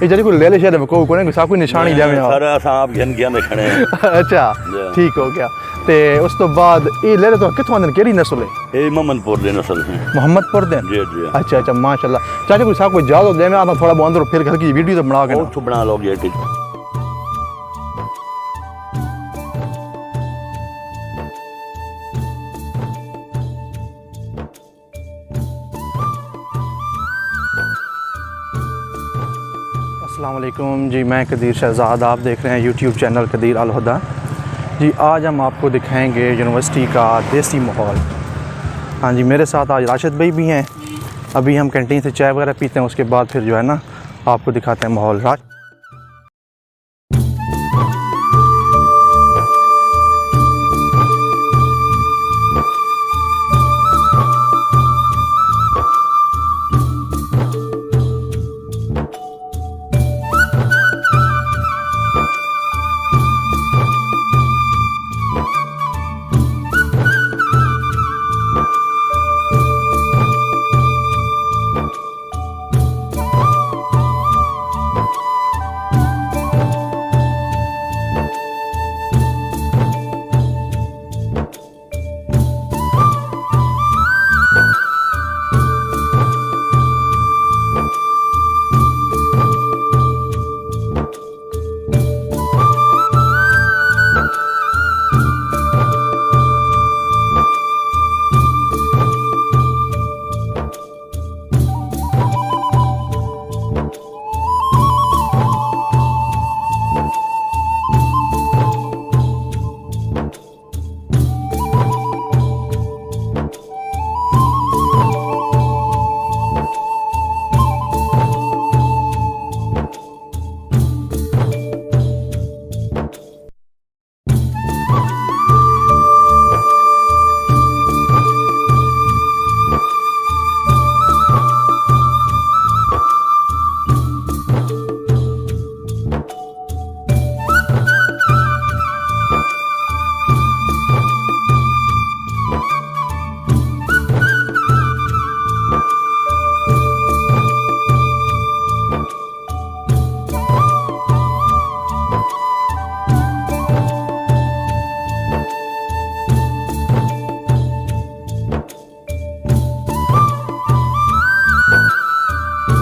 ये जरी कोई ले ले शहर में कोई कोई निशानी जावे सारा सांप घन गया में खड़े अच्छा ठीक हो गया ते उस तो बाद ये ले तो किथों आंदे केड़ी नस्ल है ये मोहम्मदपुर दे नस्ल है मोहम्मदपुर दे जी जी अच्छा अच्छा माशाल्लाह चाचा कोई सा कोई जाओ दे में आप थोड़ा बहुत अंदर फिर हल्की वीडियो तो बना के वो बना लो ये ठीक अस्सलाम वालेकुम जी, मैं कदीर शहजाद, आप देख रहे हैं यूट्यूब चैनल कदीर अल हुदा जी। आज हम आपको दिखाएंगे यूनिवर्सिटी का देसी माहौल। हाँ जी, मेरे साथ आज राशिद भाई भी हैं। अभी हम कैंटीन से चाय वगैरह पीते हैं, उसके बाद फिर जो है ना आपको दिखाते हैं माहौल।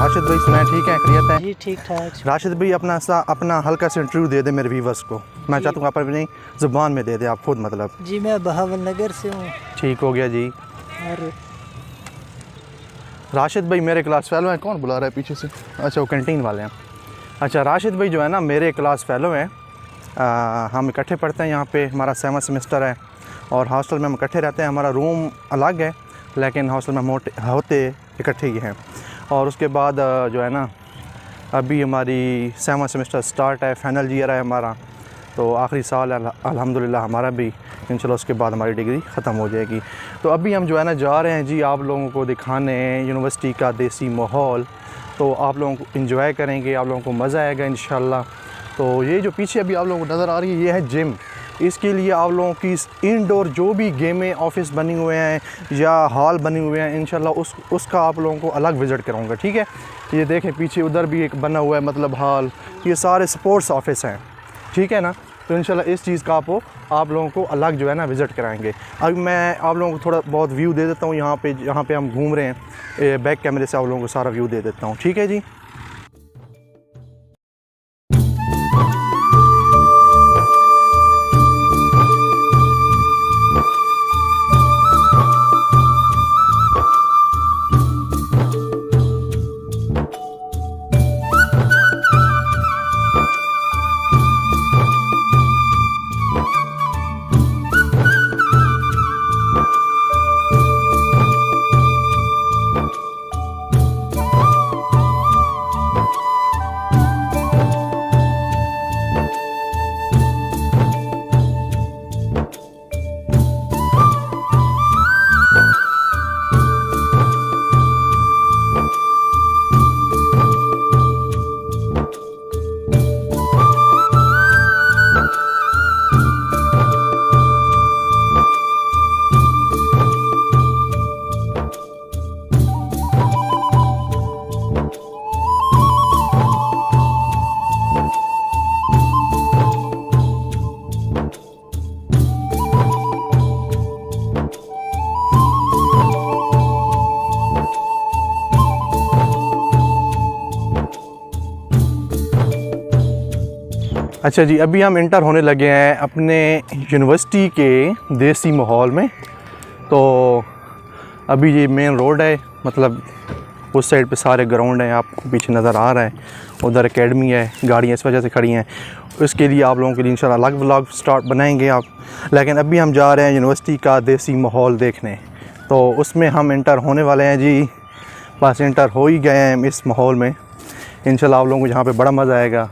राशिद भाई सुनाए, ठीक है, खैरियत है जी? ठीक ठाक। राशिद भाई अपना हल्का सा इंटरव्यू दे दे मेरे व्यूवर्स को। मैं चाहता हूँ आप अपनी ज़ुबान में दे दे, आप खुद मतलब। जी मैं बहावल नगर से हूँ। ठीक हो गया जी। और राशिद भाई मेरे क्लास फेलो हैं। कौन बुला रहा है पीछे से? अच्छा, वो कैंटीन वाले हैं। अच्छा, राशिद भाई जो है ना मेरे क्लास फेलो हैं। हम इकट्ठे पढ़ते हैं यहाँ पे, हमारा 7वां सेमेस्टर है और हॉस्टल में हम इकट्ठे रहते हैं। हमारा रूम अलग है लेकिन हॉस्टल में हम होते इकट्ठे ही हैं। और उसके बाद जो है ना अभी हमारी 7वां सेमेस्टर स्टार्ट है, फाइनल ईयर है हमारा, तो आखिरी साल है अल्हम्दुलिल्लाह हमारा भी। इंशाल्लाह उसके बाद हमारी डिग्री ख़त्म हो जाएगी। तो अभी हम जो है ना जा रहे हैं जी आप लोगों को दिखाने यूनिवर्सिटी का देसी माहौल। तो आप लोगों को इंजॉय करेंगे, आप लोगों को मज़ा आएगा इंशाल्लाह। तो ये जो पीछे अभी आप लोगों को नज़र आ रही है ये है जिम। इसके लिए आप लोगों की इनडोर जो भी गेमें ऑफिस बने हुए हैं या हॉल बने हुए हैं इंशाल्लाह उसका आप लोगों को अलग विज़िट कराऊंगा, ठीक है। ये देखें पीछे उधर भी एक बना हुआ है मतलब हॉल, ये सारे स्पोर्ट्स ऑफिस हैं, ठीक है ना। तो इंशाल्लाह इस चीज़ का आप लोगों को अलग जो है ना विज़िट कराएंगे। अभी मैं आप लोगों को थोड़ा बहुत व्यू दे देता हूँ यहाँ पे हम घूम रहे हैं। बैक कैमरे से आप लोगों को सारा व्यू दे देता हूँ, ठीक है जी। अच्छा जी, अभी हम इंटर होने लगे हैं अपने यूनिवर्सिटी के देसी माहौल में। तो अभी ये मेन रोड है, मतलब उस साइड पे सारे ग्राउंड हैं, आपको पीछे नज़र आ रहा है। उधर एकेडमी है, गाड़ियाँ इस वजह से खड़ी हैं। उसके लिए आप लोगों के लिए इंशाल्लाह अलग व्लॉग स्टार्ट बनाएंगे आप। लेकिन अभी हम जा रहे हैं यूनिवर्सिटी का देसी माहौल देखने, तो उसमें हम इंटर होने वाले हैं जी। बस इंटर हो ही गए हैं इस माहौल में। इंशाल्लाह आप लोगों को यहाँ पे बड़ा मज़ा आएगा।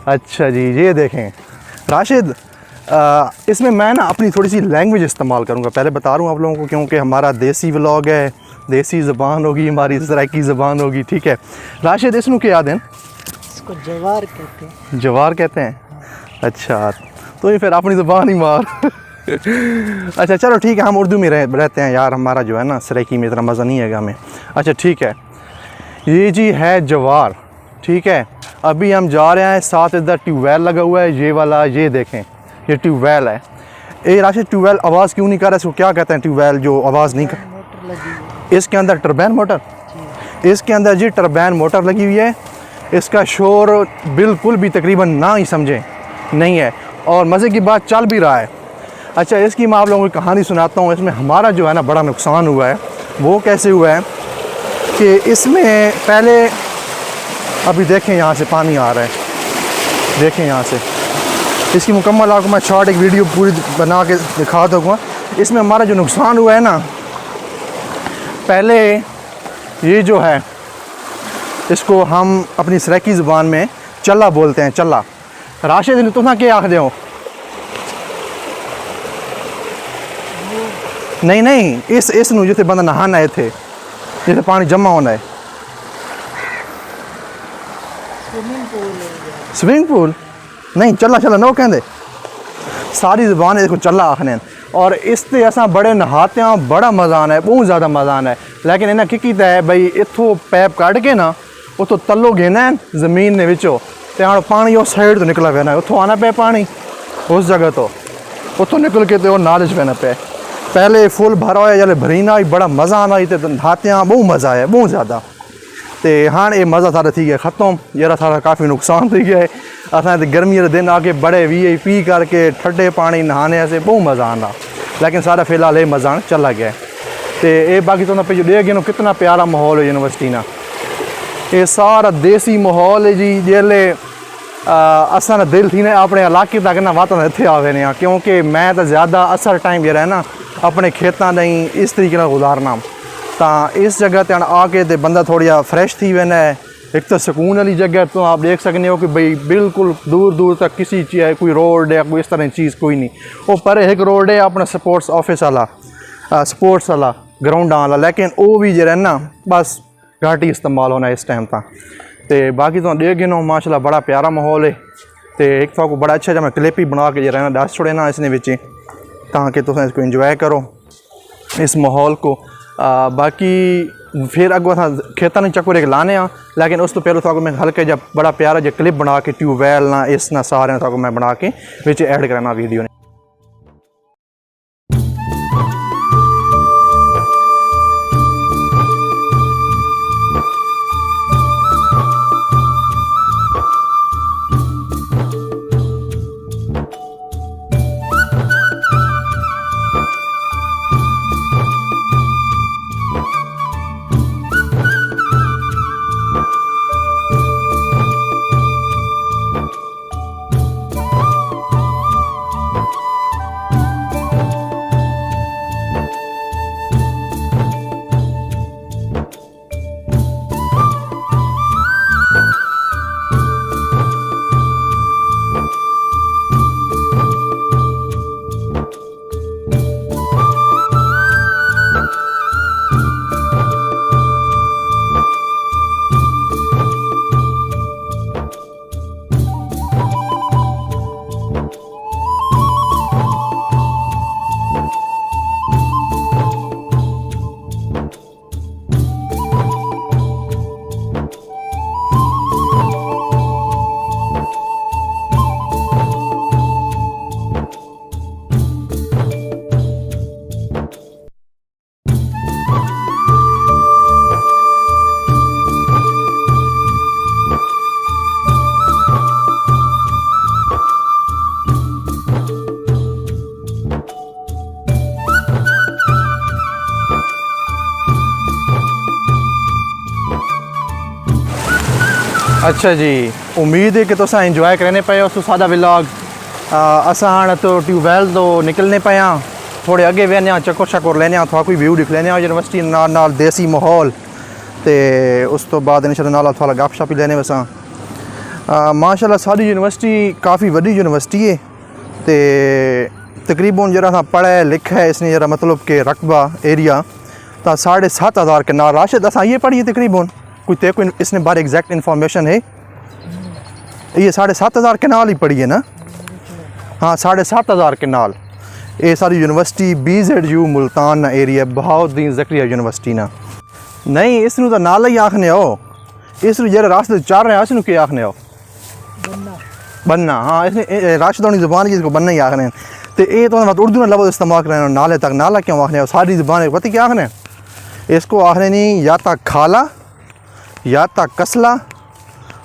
अच्छा जी, ये देखें राशिद, इसमें मैं ना अपनी थोड़ी सी लैंग्वेज इस्तेमाल करूँगा, पहले बता रहा हूँ आप लोगों को, क्योंकि हमारा देसी व्लॉग है, देसी ज़बान होगी हमारी, सराइकी ज़बान होगी, ठीक है। राशिद, इसनों क्या याद है? इसको जवार कहते हैं। जवार कहते हैं? अच्छा, तो ये फिर अपनी ज़बान ही मार। अच्छा चलो ठीक है, हम उर्दू में रहते हैं यार, हमारा जो है ना सराइकी में इतना मज़ा नहीं है हमें। अच्छा ठीक है, ये जी है जवार, ठीक है। अभी हम जा रहे हैं, साथ इधर ट्यूबवेल लगा हुआ है, ये वाला, ये देखें ये ट्यूबवेल है। ये राशिद, ट्यूबवेल आवाज़ क्यों नहीं कर रहा है? इसको क्या कहते हैं ट्यूबवेल जो आवाज़ नहीं कर? मोटर लगी है इसके अंदर टर्बाइन मोटर, इसके अंदर जी टर्बाइन मोटर लगी हुई है। इसका शोर बिल्कुल भी तकरीबन ना ही समझें नहीं है, और मज़े की बात चल भी रहा है। अच्छा, इसकी मैं आप लोगों को कहानी सुनाता हूँ। इसमें हमारा जो है ना बड़ा नुकसान हुआ है। वो कैसे हुआ है कि इसमें पहले, अभी देखें यहाँ से पानी आ रहा है, देखें यहाँ से। इसकी मुकम्मल आपको मैं शॉर्ट एक वीडियो पूरी बना के दिखा दूँगा। इसमें हमारा जो नुकसान हुआ है ना, पहले ये जो है इसको हम अपनी सराइकी ज़ुबान में चल्ला बोलते हैं, चल्ला। राशिद, तुम क्या आखते हो? नहीं, इस नू जिथे बंदा नहाना है, थे जिथे पानी जमा होना है। स्विमिंग पूल नहीं, चला नो कहते, सारी ज़बान इसको चला आखने। और इससे असा बड़े नहाते हैं, बड़ा मज़ा आना है, बहुत ज़्यादा मज़ा आना है। लेकिन इन्हें की कीता है भाई, इत्थों पैप कट के ना उतो तलो घेना है ज़मीन ने विचों, ते हाँ पानी उस साइड तो निकला पैना, उतो आना पे पानी उस जगह तो, उतो निकल के तो नाले च पैना पे। पहले फुल भरा होया, जल्द भरीना ही बड़ा मज़ा आना ही, तो नहाते हैं बहुत मज़ा आया, बहुत ज़्यादा। तो हाँ ये मज़ा सारा थी गया ख़त्म, जरा सारा काफ़ी नुकसान थी गया है। असां गर्मी के दिन आके बड़े VIP करके ठंडे पानी नहाने से बहुत मज़ा आना, लेकिन सारा फिलहाल ये मज़ा चला गया है। तो ये बाकी तो पे जो देख गए कितना प्यारा माहौल है यूनिवर्सिटी ना, ये सारा देसी माहौल है जी। जेले असा ना दिल थी ना अपने इलाके तक ना वाता इतने आवे ने, क्योंकि मैं तो ज़्यादा असर टाइम जो है ना अपने खेतों नहीं इस तरीके ना गुजारना, तो इस जगह पर आके तो बंदा थोड़ा फ्रैश थी वेना है। एक तो सुकून वाली जगह, तो आप देख सकते हो कि भाई बिल्कुल दूर दूर तक किसी चीज़ कोई रोड है, कोई इस तरह की चीज़ कोई नहीं। वो पर एक रोड है अपना स्पोर्ट्स ऑफिस वाला, स्पोर्ट्स वाला ग्राउंड वाला, लेकिन वो भी जो है ना बस घाट ही इस्तेमाल होना इस टाइम तक। तो बाकी तो देख गए माशाल्लाह बड़ा प्यारा माहौल है। तो एक तो आपको बड़ा अच्छा जब मैं क्लिप ही बना के जो रहना दस छोड़े ना इसने बिच, ताकि तुम इसको इंजॉय करो इस माहौल को। बाकी फिर अगो खेतों में चक्कर एक लाने, लेकिन उस तो पहले तो मैं हल्के जब बड़ा प्यारा जो क्लिप बना के ट्यूबवेल ना इस ना सारे तो मैं बना के बिच ऐड करना वीडियो ने। अच्छा जी, उम्मीद है कि तुम इंजॉय करने पे हो सादा व्लॉग। असा हाँ तो ट्यूबवैल तो निकलने पे हाँ, थोड़े अगे बहने चक्कर शक्कर लेने थोड़ा कोई व्यू दिख लेने यूनिवर्सिटी नाल देसी माहौल, तो उस तो बाद इंशाल्लाह नाल थोड़ा गप शप ही लेने वसा। माशाल्लाह सारी यूनिवर्सिटी काफ़ी वड्डी यूनिवर्सिटी है, तो तकरीबन जरा पढ़े लिखा है इसने जरा मतलब कि रकबा एरिया तो 7,500 कनाल। राशिद असा ये पढ़िए तकरीबन कोई ते कोई इसने बारे एग्जैक्ट इन्फॉर्मेशन है, ये 7,500 कनाल ही पढ़ी है ना? हाँ 7,500 कनाल। ये सारी university BZU Multan area Bahauddin Zakaria university ना नहीं, इसनू तो नाल ही आखने हो, इसनू जरा रास्ते चल रहे हैं इसनू क्या आखने हो? बनना। हाँ इसने राशिदों ज़ुबान जिसको बनना ही आखने, तो ये तो उर्दू में लफ्ज़ इस्तेमाल करें नाले तक नाला क्यों आखने हो? सारी ज़ुबान पता क्या आखने, इसको आखने नहीं या तक खाला या तक कसला,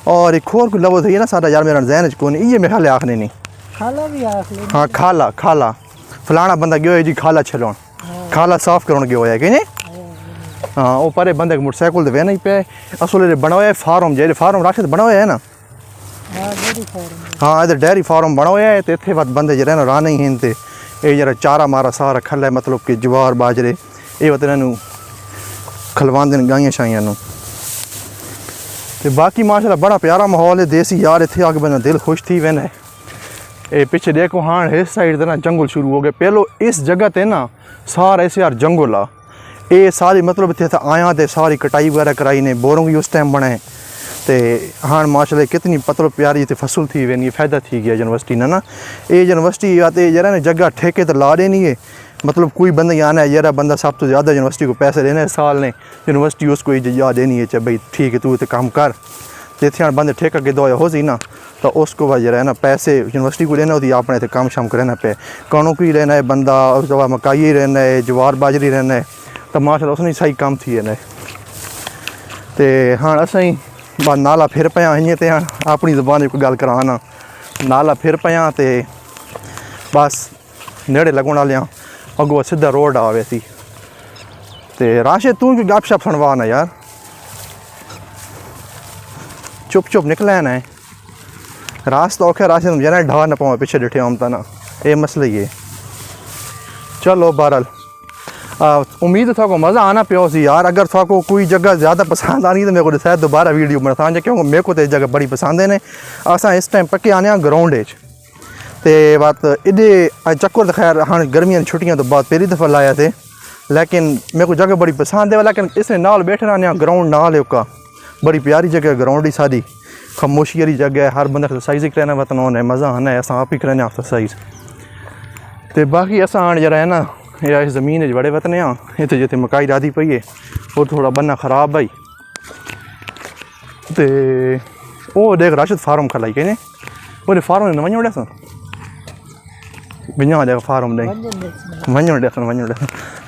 और एक और कोई लफ्ज़ है ना सारा यार मेरा जहन को नहीं, ये मेरे ख्याल आखने नहीं। खाला भी आख ले। हाँ खाला, खाला फलाना बंदा गयो है जी खाला छलोन, खाला साफ करोन गयो है कि नहीं? हाँ वो परे बंदे मोटरसाइकिल तो वहना ही पे असले बनाया फार्म, जे फार्म राशिद बनाया है ना? हाँ इधर डेयरी फार्म बनाया है, तो इतने बात बंदे जरा ना राह नहीं हैं, तो ये जरा चारा मारा सारा खल है मतलब कि जवार बाजरे ये वत इन्हों खलवान दिन गाइयां शाइयां नू। तो बाकी माशाल्लाह बड़ा प्यारा माहौल है देसी यार, इतने आके बंदा दिल खुश थी वह है। ये पिछे देखो हाँ इस साइड ना जंगल शुरू हो गए, पहलो इस जगह ते ना सारा ऐसे यार जंगल आ, ये सारी मतलब इतने आया तो सारी कटाई वगैरह कराई ने, बोरों भी उस टाइम बने, तो हाँ माशाल्लाह कितनी मतलब प्यारी इतने फसल थी वे फ़ायदा थी गया यूनिवर्सिटी ना। ये यूनिवर्सिटी आते जरा ना जगह ठेके तो ला देनी है, मतलब कोई बंदा ही आना है जरा बंदा सब तो ज़्यादा यूनिवर्सिटी को पैसे देने साल ने, यूनिवर्सिटी उसको याद देनी है चाहे भाई ठीक है तू तो काम कर, तो इतने बंदे ठेका के दो हो सी ना, तो उसको बाद जरा है ना पैसे यूनिवर्सिटी को लेना होती अपने काम शाम को रहना पे, कणक ही रहना है बंदा, उसके बाद मकाई ही रहना है, जवार बाजरी रहना है, तो माशाल्लाह उसने सही काम थी है ना। तो हाँ असा ही बस नाला फिर पाया इं तो हाँ अपनी ज़बान कोई गल कराना, नाला फिर पाया तो बस नेड़े लगन वाले अगों सीधा रोड आ वैसी। तो राशिद तू भी गप शप सुनवा ना यार, चुप चुप निकले ना है रास्ता औखे राशिद जना ढा ना पावे पिछे डिठे आमता ना, ये मसला ही है। चलो बहरहाल उम्मीद था को मज़ा आना पियो सी यार, अगर था को कोई जगह ज़्यादा पसंद आनी तो मेरे को शायद दोबारा वीडियो बना क्योंकि मेरे को तो इस जगह बड़ी पसंद है ने। असा इस टाइम पक्के आने ग्राउंड तो बात इधे चक्कर तो खैर हाँ गर्मियों छुट्टियां तो बाद पहली दफ़ा लाया थे, लेकिन मेरे को जगह बड़ी पसंद है, लेकिन इसने नाल बैठना आने ग्राउंड नाल है का बड़ी प्यारी जगह, ग्राउंड ही सारी खामोशी वाली जगह है, हर बंदा एक्सरसाइज ही करना वतन है, मज़ा आना है, असा आप ही करने एक्सरसाइज। तो बाकी असा हाँ जरा है ना या इस ज़मीन बड़े वतने हाँ इतने जिते मकाई राधी पई है और थोड़ा बन्ना खराब भाई, तो वो देख राशिद फार्म खलाई के वो फार्म ने वञो ॾिस बिना देख फार्म नहीं वञो ॾिस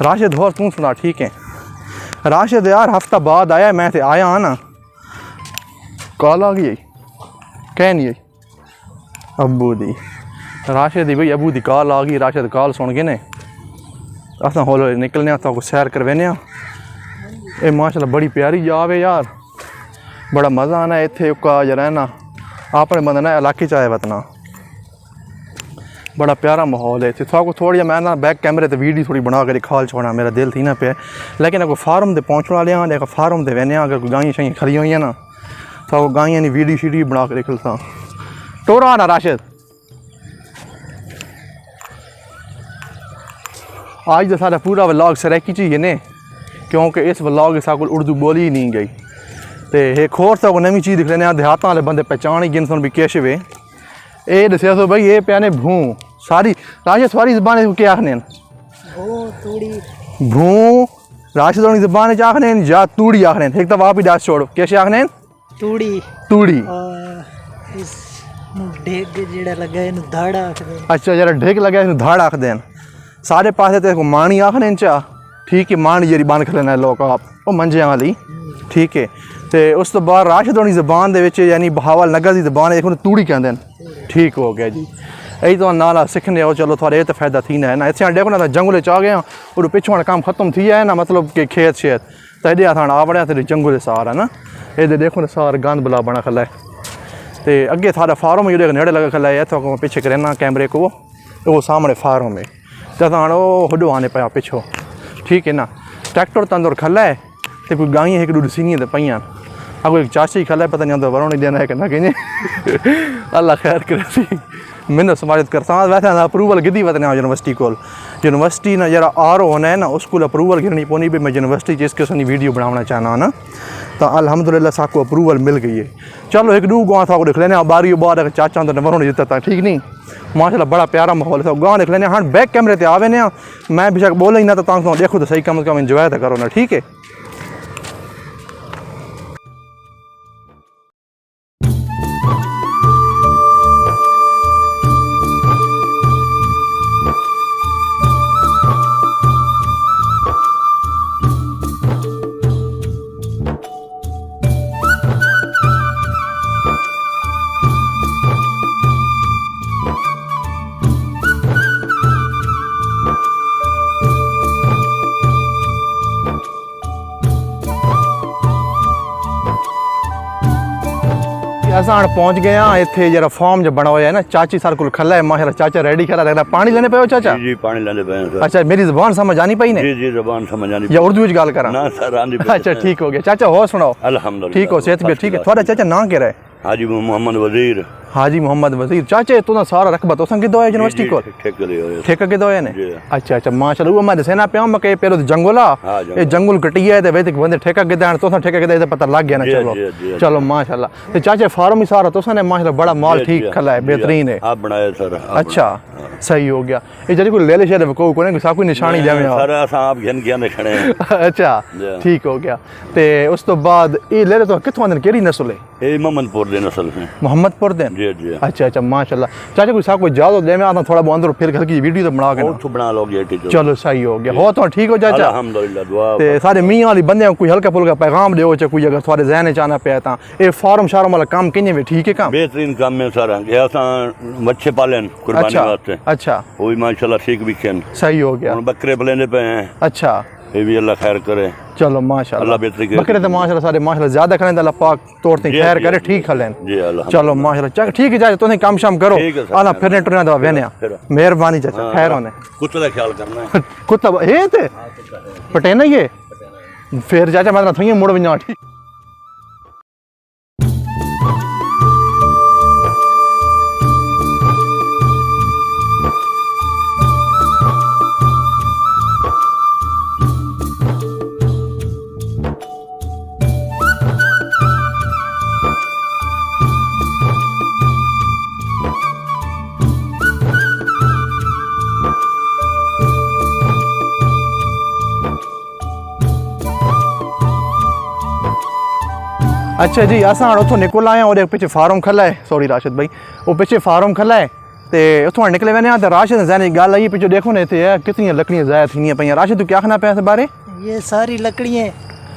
राशिद और तू सुना ठीक है? राशिद यार हफ्ता बाद आया, मैं तो आया हाँ ना कॉल आ गई कह नहीं आई अबू दी, राशिद दी भाई अबू दी कॉल आ गई, राशिद कॉल सुन के ने असा हौले निकलने तो सैर करवाने। ये माशाल्लाह बड़ी प्यारी जाव है यार, बड़ा मज़ा आना है इतने का जरा है ना अपने बंदे ना इलाके च आए वतना, बड़ा प्यारा माहौल है इतने। थोड़ा थोड़ी मैं ना बैक कैमरे तो वीडियो थोड़ी बना कर खाल छोड़ना मेरा दिल थी ना पे, लेकिन अगर फार्म से पहुँचने वाले हाँ अगर फार्म से वहने अगर कोई गाइयाँ शाइयाँ खड़ी हुई हैं ना तो गाइयाँ वीडियो शीडियो बना कर निकलता टोरा ना राशिद। आज तो सारा पूरा व्लॉग सराकी चाहिए ने, क्योंकि इस व्लॉग के साथ उर्दू बोली ही नहीं गई, तो एक होर तो नवी चीज़ दिख लेने देहात वाले बंदे पहचान ही गिन सुन भी किश वे ये दसिया सो भाई ये प्याने भूँ सारी राशिद सारी ज़बान को क्या आखने भूँ राशिद ज़बान आखने या तूड़ी आखने, एक तो आप ही दस छोड़ो कैसे आखने तूड़ी तूड़ी इस ढेग जेड़ा लगा इनु धाड़ा आखदे। अच्छा जरा ढेग लगा इनु धाड़ आखदे सारे पासे तो माणी आखने चा ठीक है, माणी जी बन खलेना लोग आप वो मंजे वाली ठीक है। तो उस तो बाद राशिद ज़बान यानी बहावल नगर की ज़बान है तूड़ी कहते हैं ठीक हो गया जी। यही तो नाला सीखने हो चलो थोड़ा ये तो फायदा थी ना है ना इतने देखो ना जंगल च आ गए और पिछों काम खत्म थी है ना मतलब कि खेत शेत तो एडे थान आ बड़े तेरे जंगल सार है ना ये देखो ना सार गंद बुला बना खला है तो अगे थारा फार्म जो नेड़े लगा खला है इतों पीछे करेना कैमरे को वो सामने फार्म है तो थान वो हुडो आने पाया पिछो ठीक है ना ट्रैक्टर तो अंदर खला है तो कोई गाय एक दूध सीनी तो पैया अगो एक चाची खला है पता नहीं अंदर वरों देना है कि ना कहीं अल्लाह खैर करे मैंने समाजित करता वैसे अप्रूवल गिदी वतने यूनिवर्सिटी को यूनिवर्सिटी ना जरा आर होना है ना उसको अप्रूवल गिरनी पौनी भी मैं यूनिवर्सिटी जिस किस्म की वीडियो बनाना चाहना ना तो अल्हम्दुलिल्लाह साको अप्रूवल मिल गई है चलो एक दू गाँव था देख लेने बारी बार चाचा तो वरों जितना था ठीक नहीं माशाल्लाह बड़ा प्यारा माहौल था गाँव देख लेने हाँ बैक कैमरे से आवे ने मैं बेशक बोला ही ना तो देखो तो सही कम इंजॉय तो करो ना ठीक है। असा हाँ पहुँच गए हाँ इतने जरा फॉर्म जो बना हुआ है ना चाची सार को खला है माशा चाचा रेडी खड़ा रखना पानी लेने पे चाचा जी पानी लेने पे अच्छा मेरी जबान समझ आनी पाई ने जी जबान समझ आनी या उर्दू गाल करा ना सर आंदी अच्छा ठीक हो गया चाचा हो सुनाओ अल्हम्दुलिल्लाह ठीक हो सेहत भी ठीक है थोड़ा चाचा ना कह रहे हाजी मोहम्मद वजीर हाजी मोहम्मद वजीर चाचे तू ना सारा रकबा तो संग दो यूनिवर्सिटी को ठेका के दो है ने अच्छा अच्छा माशाल्लाह वो मैं सेना पे हम के पेरो जंगला ये जंगल कटिया है ते वे बंदे ठेका के देन तो ठेका के दे पता लग गया ना चलो चलो माशाल्लाह ते चाचे फार्म ही सारा तो ने माशाल्लाह बड़ा माल ठीक खला है बेहतरीन है आप बनाया सर अच्छा सही हो गया ये जरी कोई ले ले शायद को कोने सा कोई निशानी जावे सर असा आप घन घन खड़े अच्छा ठीक हो गया ते उस तो बाद ये ले तो किथों आंदन केड़ी नस्ल है ये मोहम्मदपुर दे नस्ल है मोहम्मदपुर दे जी जी अच्छा अच्छा माशाल्लाह चाचा कोई सा कोई ज्यादा दे में आता थोड़ा बहुत अंदर फिर घर की वीडियो तो बना के तो बना लोगे चलो सही हो गया हो तो ठीक हो चाचा अल्हम्दुलिल्लाह दुआ ते सारे मियां वाली बंदे कोई हल्का फुल्का पैगाम देओ च कोई अगर थोड़े जहन चाना पे ता ए फार्म शार्म वाला काम किने वे ठीक है काम बेहतरीन काम है सर ये असा बच्चे पालन कुर्बानी वास्ते अच्छा वो भी माशाल्लाह ठीक भी कन सही हो गया बकरे पलेंदे पे हैं अच्छा ये भी अल्लाह खैर करे चलो माशाल्लाह अल्लाह बेहतरी करे बकरे तो माशाल्लाह सारे माशाल्लाह ज्यादा करें अल्लाह पाक तोड़ते खैर करे ठीक खलेन जी अल्लाह चलो माशाल्लाह ठीक है चाचा तुम काम शाम करो आना फिरने टुरने दवा वेने मेहरबानी चाचा खैर होने कुत्ते का ख्याल करना है कुत्ता ए ते पटेना ये फिर चाचा मैं थई मुड़ वना ठीक अच्छा जी असा उतो निकल आए और एक पिछे फार्म खला है सॉरी राशिद भाई वो पिछे फार्म खला है तो उतो निकले वेने तो राशिद जैन गल आई पिछे देखो ने इतने कितनी लकड़ियाँ ज़ाया थी पे राशिद तू क्या आखना पे इस बारे ये सारी लकड़ियाँ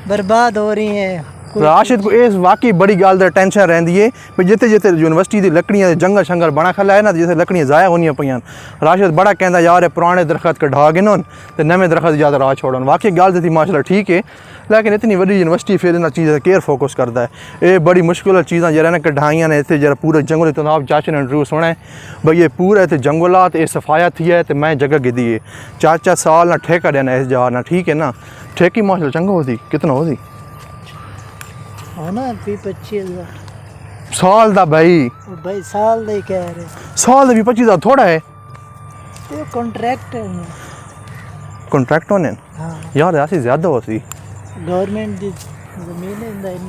बर्बाद हो रही हैं राशिद को इस वाकई बड़ी गाल दा टेंशन रही है भाई जिते जिते यूनिवर्सिटी की लकड़ियाँ जंगल शंगल बना खला है ना जिसे लकड़ियाँ ज़ाया होनी पे राशिद बड़ा कहता यार पुराने दरख्त कढ़ा गिन तो नवे दरख्त ज़्यादा राह छोड़न वाकई गाल थी माशाल्लाह ठीक है लेकिन इतनी बड़ी यूनिवर्सिटी फिर इन चीज़ों केयर फोकस करता है ये बड़ी मुश्किल चीज़ा जरा ना कढ़ाइया ने इतने जरा पूरे जंगल तनाव चाचा ने इंटरव्यू सुना है भाई ये पूरा इतने जंगलात ये सफाया थी है तो मैं जगह गिदी है चाचा साल ना ठेका देना इस जगह ना ठीक है ना ठेकी माशाल्लाह चंगा होती कितना होती हो ना 25,000 साल दा भाई साल दे कह रहे साल दा भी 25,000 थोड़ा है तो कॉन्ट्रैक्ट है कॉन्ट्रैक्ट होने हाँ यार ऐसी ज़्यादा होती गवर्नमेंट दी जमीन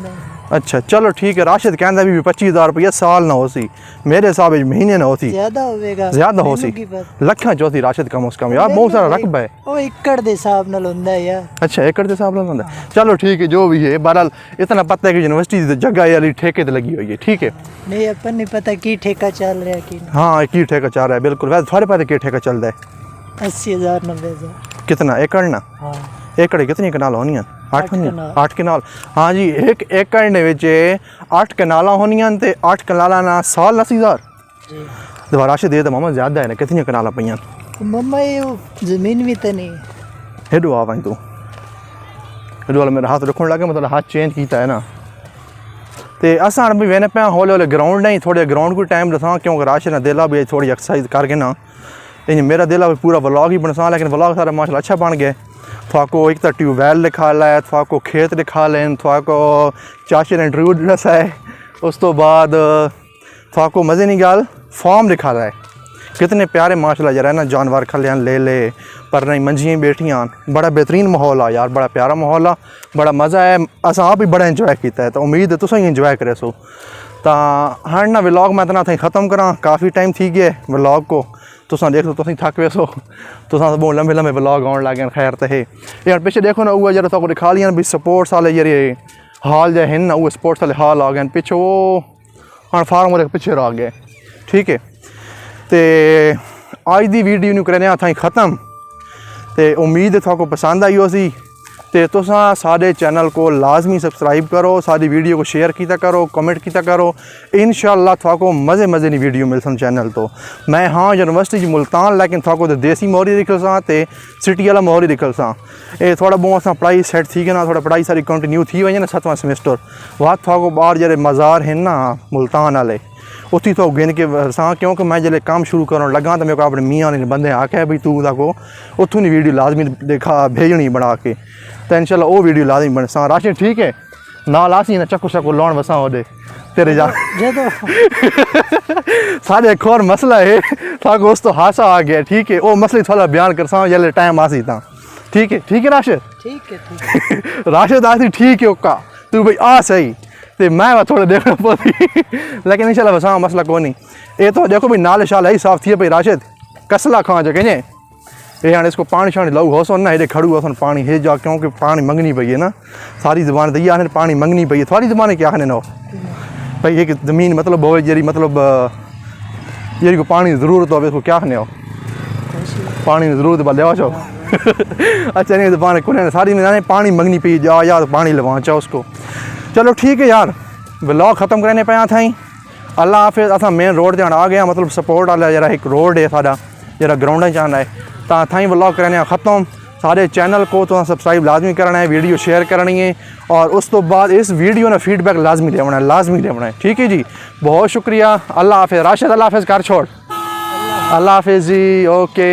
है अच्छा चलो ठीक है राशिद कहता भी 25,000 रुपया साल ना हो सी मेरे हिसाब महीने ना होती ज्यादा हो सी लखा चौथी राशिद कम उस कम यार बहुत सारा रकबा है ओ एकड़ दे हिसाब नाल हुंदा है यार अच्छा एकड़ दे हिसाब नाल हुंदा चलो ठीक है जो भी है बहरहाल इतना पता है कि यूनिवर्सिटी की जगह वाली ठेके ते लगी हुई है ठीक है नहीं अपन नहीं पता की ठेका चल रहा है कि हाँ की ठेका चल रहा है बिल्कुल वैसे थोड़े पता की ठेका चल रहा है 80,000 90,000 कितना एकड़ ना हाँ एकड़ कितनी कनाल होनी 8 कनाल हाँ जी एक एकड़ ने 8 कनाल होनियां ते 8 कनाल ना साल 80,000 दवा राशि दे तो मामा ज़्यादा है ना कितनी कनाल पईयां मम्मा ये वो ज़मीन भी तो नहीं हेडो आ वहीं तू हेडो वाला मेरा हाथ रखने लगे मतलब हाथ चेंज किया है ना तो असा भी वेने पे हौले हौले ग्राउंड नहीं थोड़े ग्राउंड को टाइम दसा क्योंकि राशि ना दिला भी थोड़ी एक्सरसाइज करके ना इन मेरा दिला भी पूरा व्लॉग ही बनसा लेकिन व्लॉग सारा माशाल्लाह अच्छा बन गया थोको एक तो ट्यूबवेल दिखा ला थोको खेत दिखा लें थोको चाचे ने ड्रू दसा है उस तो बाद थोको मज़े नहीं गाल फॉर्म दिखा रहा है कितने प्यारे माशाल्लाह जरा ना जानवर खलियान ले ले पर नहीं मंजियाँ बैठियाँ बड़ा बेहतरीन माहौल आ यार बड़ा प्यारा माहौल आ बड़ा मज़ा है अस आप भी बड़ा इंजॉय किया है तो उम्मीद है तुम ही इंजॉय करे सो तो हाँ ना व्लॉग मैं इतना थी ख़त्म करा काफ़ी टाइम थी गया व्लॉग को तुम देख लो तुम थक वे सो तुम बहुत लंबे लंबे व्लॉग आने लगे खैर तो है यार पिछले देखो ना वो जरा तो दिखा लिया भी स्पोर्ट्स वाले जेरे हाल जो है ना वो स्पोर्ट्स वाले हाल आ गए पिछे वो हाँ फार्म वाले पिछे रह गए ठीक है तो अज की वीडियो नूं करने अथाई ख़त्म तो उम्मीद है थोको पसंद आई हो सी तो तुसा सारे चैनल को लाजमी सब्सक्राइब करो सारी वीडियो को शेयर किया करो कमेंट किया करो इंशाअल्लाह थोको मज़े मज़े की वीडियो मिल सन चैनल तो मैं हाँ यूनिवर्सिटी मुल्तान लेकिन थोको तो देसी मोहरी दिखल सा ते सिटी वाला मोहरी दिखल सा ये थोड़ा बहुत असां पढ़ाई सेट थी ना थोड़ा पढ़ाई सारी कंटिन्यू थी वही ना 7वां सेमेस्टर वहाँ थोको बाहर जरे मज़ार हैं ना मुल्तान वाले उत्थे तो गिन के सा क्योंकि मैं जल्द काम शुरू कर लगा तो मेरे को अपने मियाँ ने बंदे आख्या भी तू को उतों की वीडियो लाजमी देखा भेजनी बना के तो इंशाल्लाह वो वीडियो लाजमी बन सा राशि ठीक है ना लासी ना चक्कू शक्कू लाउन वसा हो तेरे जा साढ़े एक और मसला है ताकि उस तो हासा आ गया ठीक है वो मसले थोड़ा बयान कर सा जल्द टाइम आसी था ठीक है राशिद ठीक है राशिद आसी ठीक है ओका तू भाई आ सही तो मैं थोड़े देखना पड़ी लेकिन इंशाल्लाह वसा मसला को नहीं ये तो देखो भाई नाले शाल ही साफ थी भाई राशिद कसला खां जो कहें ये हाँ इसको पानी शानी लाऊ हो सो ना हेडे खड़ू हो पानी हे जा क्योंकि पानी मंगनी पई है ना सारी ज़बान तो ये आने पानी मंगनी पई है थोड़ी ज़बान क्या आने ना भाई एक ज़मीन मतलब हो जी मतलब जी को पानी की ज़रूरत हो इसको क्या आने हो पानी की ज़रूरत बल लिया अच्छा नहीं ज़बान को सारी में पानी मंगनी पई जा यार पानी लवा चाहो उसको चलो ठीक है यार व्लॉग ख़त्म करने पे था ही अल्लाह हाफिज़ असा मेन रोड जान आ गया मतलब सपोर्ट वाला जरा एक रोड है सारा जरा ग्राउंड जाना है तो थाई व्लॉग करने ख़त्म सारे चैनल को तो सब्सक्राइब लाजमी करना है वीडियो शेयर करनी है और उस तो बाद इस वीडियो ने फीडबैक लाजमी लेना है ठीक है जी बहुत शुक्रिया अल्लाह हाफिज़ राशिद अल्लाह हाफिज़ कर छोड़ अल्लाह हाफिज़ जी ओके।